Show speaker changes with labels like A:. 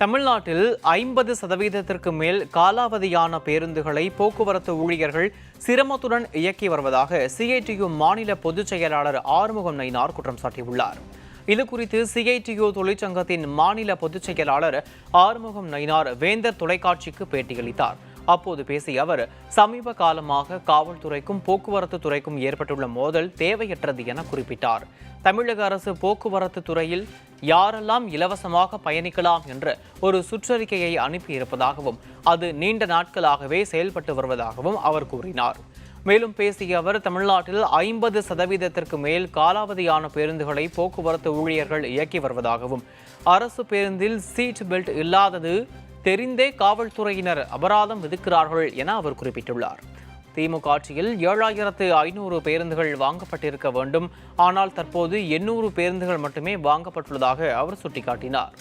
A: தமிழ்நாட்டில் 50% மேல் காலாவதியான பேருந்துகளை போக்குவரத்து ஊழியர்கள் சிரமத்துடன் இயக்கி வருவதாக சிஐடியு மாநில பொதுச் செயலாளர் ஆறுமுகம் நயினார் குற்றம் சாட்டியுள்ளார். இதுகுறித்து சிஐடியு தொழிற்சங்கத்தின் மாநில பொதுச் செயலாளர் ஆறுமுகம் நயினார் வேந்தர் தொலைக்காட்சிக்கு பேட்டியளித்தார். அப்போது பேசிய அவர், சமீப காலமாக காவல்துறைக்கும் போக்குவரத்து துறைக்கும் ஏற்பட்டுள்ள மோதல் தேவையற்றது என குறிப்பிட்டார். தமிழக அரசு போக்குவரத்து துறையில் யாரெல்லாம் இலவசமாக பயணிக்கலாம் என்ற ஒரு சுற்றறிக்கையை அனுப்பியிருப்பதாகவும் அது நீண்ட நாட்களாகவே செயல்பட்டு வருவதாகவும் அவர் கூறினார். மேலும் பேசிய அவர், தமிழ்நாட்டில் 50% மேல் காலாவதியான பேருந்துகளை போக்குவரத்து ஊழியர்கள் இயக்கி வருவதாகவும் அரசு பேருந்தில் சீட் பெல்ட் இல்லாதது தெரிந்தே காவல்துறையினர் அபராதம் விதிக்கிறார்கள் என அவர் குறிப்பிட்டுள்ளார். திமுக ஆட்சியில் 7500 பேருந்துகள் வாங்கப்பட்டிருக்க வேண்டும். ஆனால் தற்போது 800 பேருந்துகள் மட்டுமே வாங்கப்பட்டுள்ளதாக அவர் சுட்டிக்காட்டினார்.